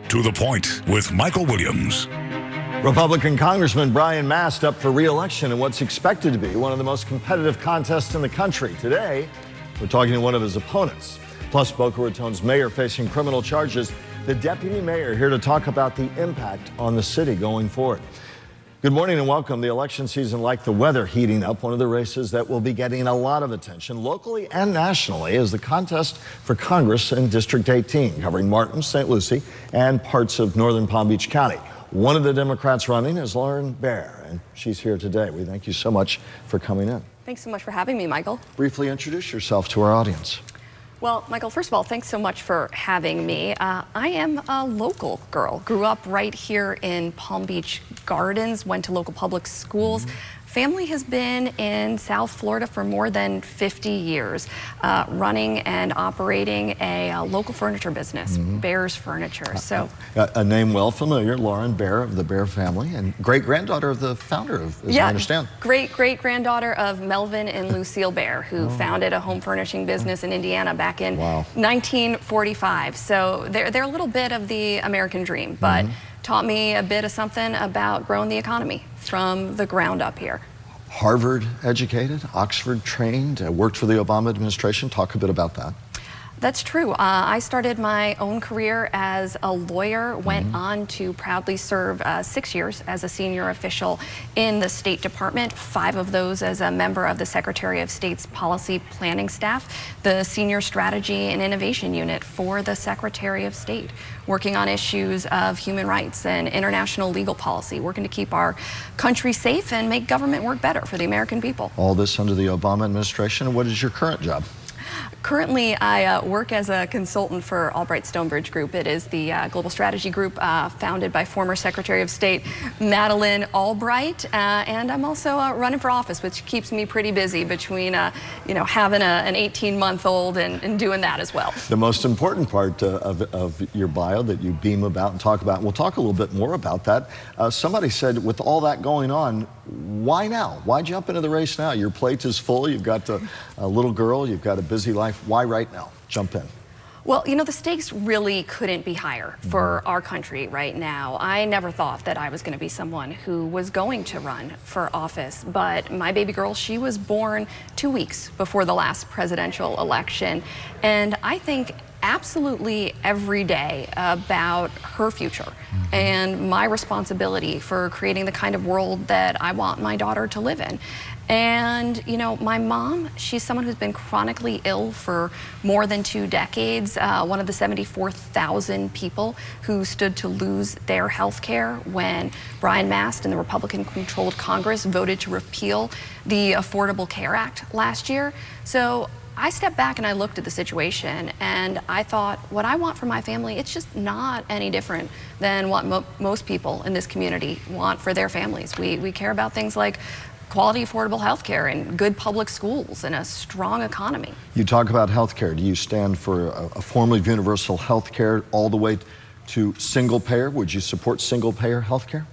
To the Point with Michael Williams. Republican Congressman Brian Mast up for re-election in what's expected to be one of the most competitive contests in the country. Today, we're talking to one of his opponents. Plus, Boca Raton's mayor facing criminal charges. The deputy mayor here to talk about the impact on the city going forward. Good morning and welcome. The election season, like the weather, heating up. One of the races that will be getting a lot of attention locally and nationally is the contest for Congress in District 18, covering Martin, St. Lucie, and parts of northern Palm Beach County. One of the Democrats running is Lauren Baer, and she's here today. We thank you so much for coming in. Thanks so much for having me, Michael. Briefly introduce yourself to our audience. Well, Michael, first of all, thanks so much for having me. I am a local girl. Grew up right here in Palm Beach Gardens, went to local public schools. Family has been in South Florida for more than 50 years, running and operating a local furniture business, Baer's Furniture. So a name well familiar, Lauren Baer of the Baer family, and great-granddaughter of the founder of, as I understand. Great-great-granddaughter of Melvin and Lucille Baer, who founded a home furnishing business in Indiana back in 1945. So they're a little bit of the American dream, but taught me a bit of something about growing the economy from the ground up here. Harvard educated, Oxford trained, worked for the Obama administration. Talk a bit about that. That's true. I started my own career as a lawyer, went on to proudly serve 6 years as a senior official in the State Department, 5 of those as a member of the Secretary of State's policy planning staff, the Senior Strategy and Innovation Unit for the Secretary of State, working on issues of human rights and international legal policy, working to keep our country safe and make government work better for the American people. All this under the Obama administration. What is your current job? Currently, I work as a consultant for Albright Stonebridge Group. It is the global strategy group founded by former Secretary of State Madeleine Albright, and I'm also running for office, which keeps me pretty busy between having an 18-month-old and doing that as well. The most important part of your bio that you beam about and talk about, and we'll talk a little bit more about that. Somebody said, with all that going on, why now? Why jump into the race now? Your plate is full. You've got a little girl. You've got a busy life. Why right now? Jump in. Well, you know, the stakes really couldn't be higher for our country right now. I never thought that I was going to be someone who was going to run for office, but my baby girl, she was born 2 weeks before the last presidential election, and I think absolutely every day about her future and my responsibility for creating the kind of world that I want my daughter to live in. And, you know, my mom, she's someone who's been chronically ill for more than 2 decades, one of the 74,000 people who stood to lose their health care when Brian Mast and the Republican-controlled Congress voted to repeal the Affordable Care Act last year. So I stepped back and I looked at the situation and I thought, what I want for my family, it's just not any different than what most people in this community want for their families. We care about things like quality, affordable health care and good public schools and a strong economy. You talk about health care. Do you stand for a form of universal health care all the way to single payer? Would you support single payer health care?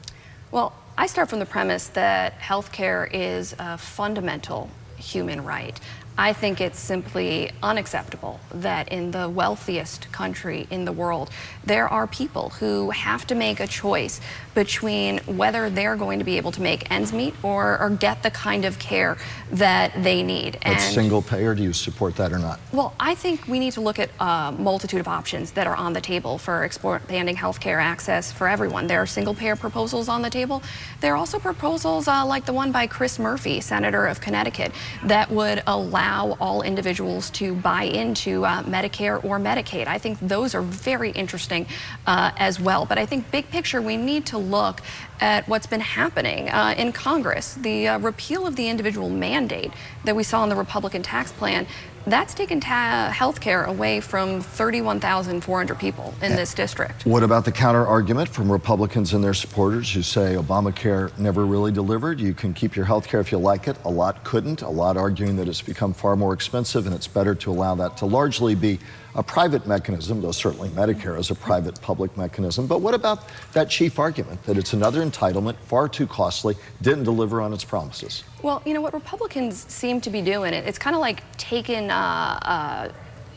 Well, I start from the premise that health care is a fundamental human right. I think it's simply unacceptable that in the wealthiest country in the world, there are people who have to make a choice between whether they're going to be able to make ends meet or get the kind of care that they need. That's single payer. Do you support that or not? Well, I think we need to look at a multitude of options that are on the table for expanding health care access for everyone. There are single payer proposals on the table. There are also proposals like the one by Chris Murphy, Senator of Connecticut, that would allow all individuals to buy into Medicare or Medicaid. I think those are very interesting as well. But I think big picture, we need to look at what's been happening in Congress. The repeal of the individual mandate that we saw in the Republican tax plan, that's taken health care away from 31,400 people in this district. What about the counter argument from Republicans and their supporters who say Obamacare never really delivered? You can keep your health care if you like it. A lot couldn't. A lot arguing that it's become far more expensive and it's better to allow that to largely be a private mechanism, though certainly Medicare is a private-public mechanism. But what about that chief argument that it's another entitlement, far too costly, didn't deliver on its promises? Well, you know, what Republicans seem to be doing, it's kind of like taking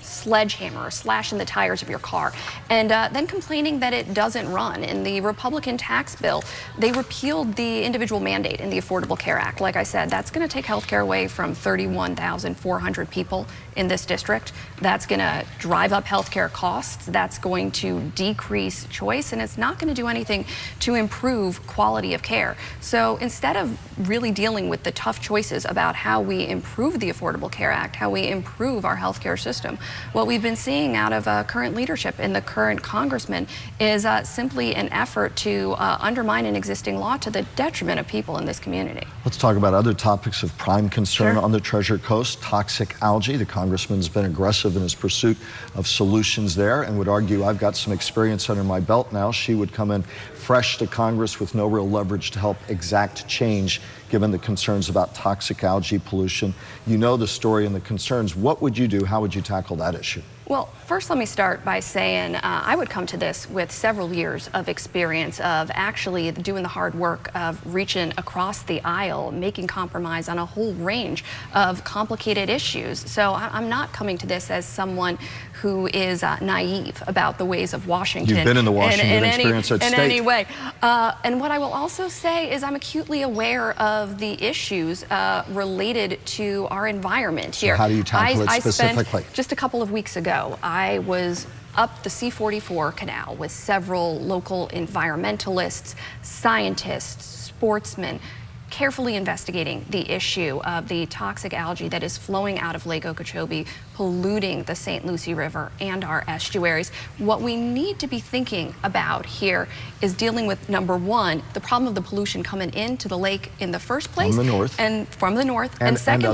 sledgehammer or slashing the tires of your car, and then complaining that it doesn't run. In the Republican tax bill, they repealed the individual mandate in the Affordable Care Act. Like I said, that's going to take health care away from 31,400 people in this district. That's going to drive up health care costs. That's going to decrease choice, and it's not going to do anything to improve quality of care. So instead of really dealing with the tough choices about how we improve the Affordable Care Act, how we improve our health care system, what we've been seeing out of current leadership and the current congressman is simply an effort to undermine an existing law to the detriment of people in this community. Let's talk about other topics of prime concern on the Treasure Coast. Toxic algae. The congressman's been aggressive in his pursuit of solutions there and would argue, I've got some experience under my belt now. She would come in fresh to Congress with no real leverage to help exact change given the concerns about toxic algae pollution. You know the story and the concerns. What would you do? How would you tackle that issue? Well, first let me start by saying I would come to this with several years of experience of actually doing the hard work of reaching across the aisle, making compromise on a whole range of complicated issues. So I'm not coming to this as someone who is naive about the ways of Washington. You've been in the Washington experience at state. In any way. And what I will also say is I'm acutely aware of the issues related to our environment here. So how do you tackle it specifically? Just a couple of weeks ago, I was up the C-44 canal with several local environmentalists, scientists, sportsmen, carefully investigating the issue of the toxic algae that is flowing out of Lake Okeechobee, polluting the St. Lucie River and our estuaries. What we need to be thinking about here is dealing with, number one, the problem of the pollution coming into the lake in the first place. From the north. And second, and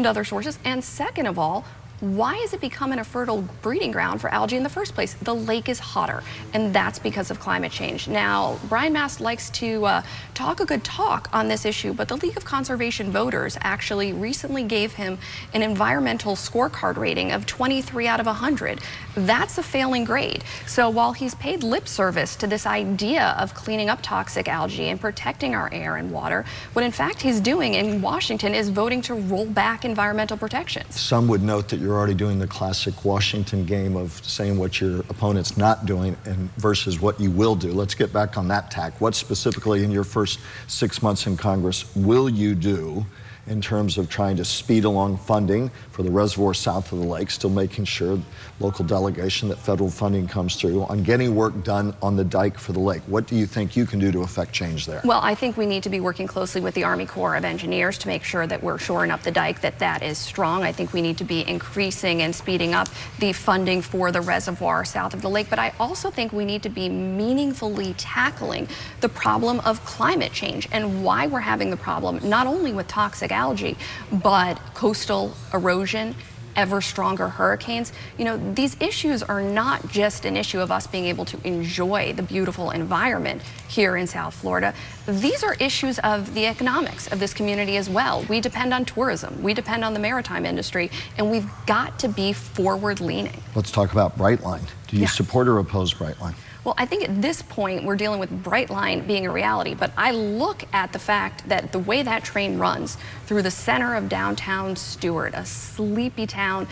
other sources. And second of all, why is it becoming a fertile breeding ground for algae in the first place? The lake is hotter, and that's because of climate change. Now, Brian Mast likes to talk a good talk on this issue, but the League of Conservation Voters actually recently gave him an environmental scorecard rating of 23 out of 100. That's a failing grade. So while he's paid lip service to this idea of cleaning up toxic algae and protecting our air and water, what in fact he's doing in Washington is voting to roll back environmental protections. Some would note that you're already doing the classic Washington game of saying what your opponent's not doing and versus what you will do. Let's get back on that tack. What specifically in your first 6 months in Congress will you do in terms of trying to speed along funding for the reservoir south of the lake, still making sure local delegation that federal funding comes through, on getting work done on the dike for the lake? What do you think you can do to affect change there? Well, I think we need to be working closely with the Army Corps of Engineers to make sure that we're shoring up the dike, that is strong. I think we need to be increasing and speeding up the funding for the reservoir south of the lake, but I also think we need to be meaningfully tackling the problem of climate change and why we're having the problem, not only with toxic algae, but coastal erosion, ever stronger hurricanes. You know, these issues are not just an issue of us being able to enjoy the beautiful environment here in South Florida. These are issues of the economics of this community as well. We depend on tourism, we depend on the maritime industry, and we've got to be forward-leaning. Let's talk about Brightline. Do you support or oppose Brightline? Well, I think at this point we're dealing with Brightline being a reality, but I look at the fact that the way that train runs through the center of downtown Stuart, a sleepy town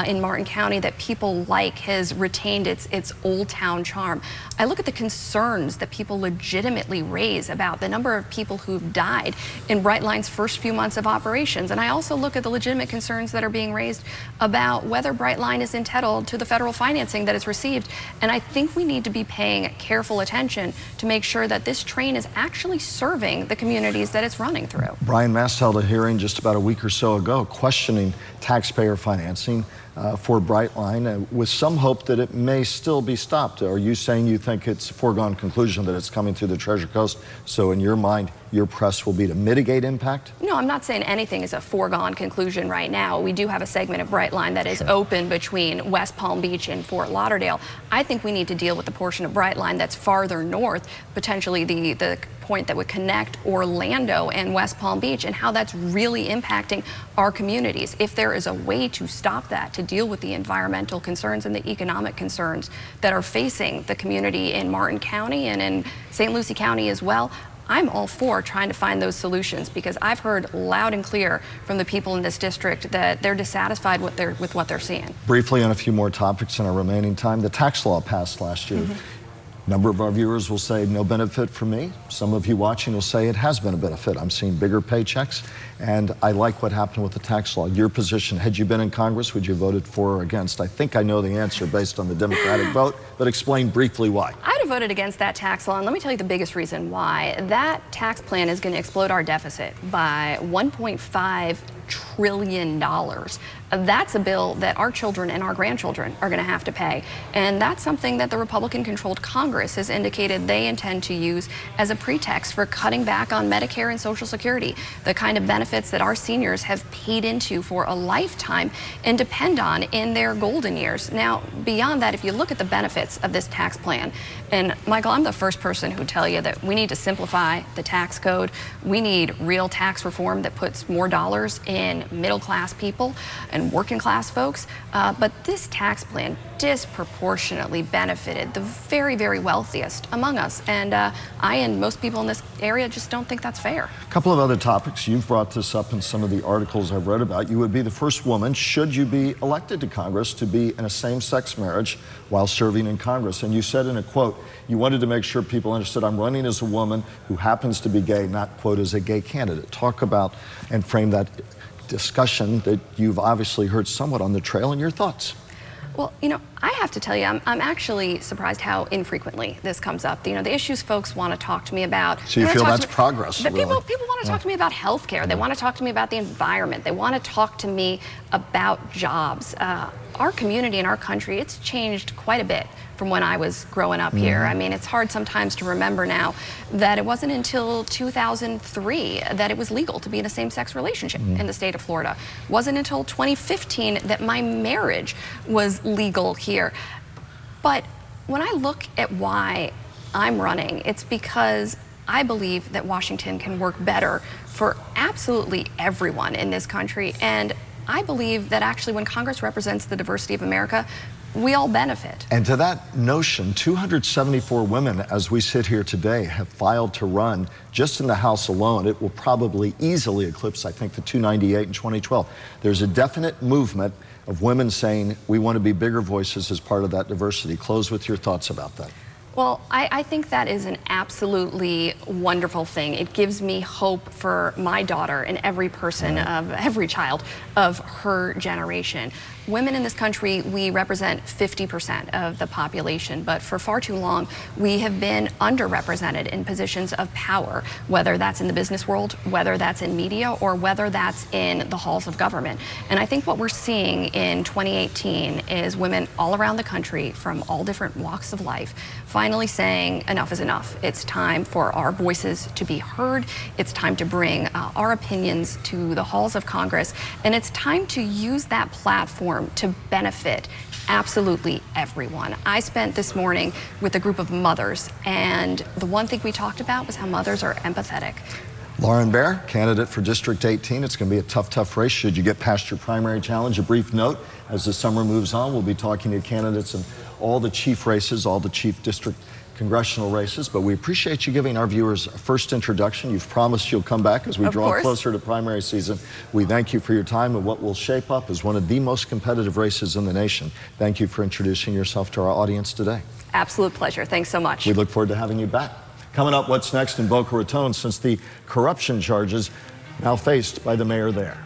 in Martin County that people like, has retained its old town charm. I look at the concerns that people legitimately raise about the number of people who've died in Brightline's first few months of operations, and I also look at the legitimate concerns that are being raised about whether Brightline is entitled to the federal financing that it's received, and I think we need to be paying careful attention to make sure that this train is actually serving the communities that it's running through. Brian Mast held a hearing just about a week or so ago questioning taxpayer financing for Brightline with some hope that it may still be stopped. Are you saying you think it's a foregone conclusion that it's coming through the Treasure Coast, so in your mind your press will be to mitigate impact? No, I'm not saying anything is a foregone conclusion right now. We do have a segment of Brightline that is open between West Palm Beach and Fort Lauderdale. I think we need to deal with the portion of Brightline that's farther north, potentially the point that would connect Orlando and West Palm Beach, and how that's really impacting our communities. If there is a way to stop that, to deal with the environmental concerns and the economic concerns that are facing the community in Martin County and in St. Lucie County as well, I'm all for trying to find those solutions, because I've heard loud and clear from the people in this district that they're dissatisfied with what they're seeing. Briefly on a few more topics in our remaining time, the tax law passed last year. A number of our viewers will say no benefit for me. Some of you watching will say it has been a benefit. I'm seeing bigger paychecks, and I like what happened with the tax law. Your position, had you been in Congress, would you have voted for or against? I think I know the answer based on the Democratic vote, but explain briefly why. I'd have voted against that tax law, and let me tell you the biggest reason why. That tax plan is going to explode our deficit by $1.5 trillion. That's a bill that our children and our grandchildren are going to have to pay. And that's something that the Republican-controlled Congress has indicated they intend to use as a pretext for cutting back on Medicare and Social Security, the kind of benefits that our seniors have paid into for a lifetime and depend on in their golden years. Now, beyond that, if you look at the benefits of this tax plan, and Michael, I'm the first person who would tell you that we need to simplify the tax code. We need real tax reform that puts more dollars in middle-class people and working-class folks. But this tax plan disproportionately benefited the very, very wealthiest among us. And I and most people in this area just don't think that's fair. A couple of other topics. You've brought this up in some of the articles I've read about. You would be the first woman, should you be elected to Congress, to be in a same-sex marriage while serving in Congress. And you said in a quote, you wanted to make sure people understood, I'm running as a woman who happens to be gay, not, quote, as a gay candidate. Talk about and frame that discussion that you've obviously heard somewhat on the trail, and your thoughts. Well, you know, I have to tell you, I'm actually surprised how infrequently this comes up. You know, the issues folks want to talk to me about. So you feel that's progress, but really? People want to talk to me about health care. They want to talk to me about the environment. They want to talk to me about jobs. Our community and our country, it's changed quite a bit from when I was growing up here. I mean, it's hard sometimes to remember now that it wasn't until 2003 that it was legal to be in a same-sex relationship in the state of Florida. It wasn't until 2015 that my marriage was legal here. But when I look at why I'm running, it's because I believe that Washington can work better for absolutely everyone in this country. And I believe that actually when Congress represents the diversity of America, we all benefit. And to that notion, 274 women, as we sit here today, have filed to run just in the House alone. It will probably easily eclipse, I think, the 298 in 2012. There's a definite movement of women saying we want to be bigger voices as part of that diversity. Close with your thoughts about that. Well, I think that is an absolutely wonderful thing. It gives me hope for my daughter and every person of every child of her generation. Women in this country, we represent 50% of the population, but for far too long, we have been underrepresented in positions of power, whether that's in the business world, whether that's in media, or whether that's in the halls of government. And I think what we're seeing in 2018 is women all around the country from all different walks of life finally saying enough is enough. It's time for our voices to be heard. It's time to bring our opinions to the halls of Congress, and it's time to use that platform to benefit absolutely everyone. I spent this morning with a group of mothers, and the one thing we talked about was how mothers are empathetic. Lauren Baer, candidate for District 18. It's going to be a tough race should you get past your primary challenge. A brief note, as the summer moves on, we'll be talking to candidates in all the chief races, all the chief district congressional races, but we appreciate you giving our viewers a first introduction. You've promised you'll come back as we draw closer to primary season. We thank you for your time and what will shape up as one of the most competitive races in the nation. Thank you for introducing yourself to our audience today. Absolute pleasure. Thanks so much. We look forward to having you back. Coming up, what's next in Boca Raton since the corruption charges now faced by the mayor there.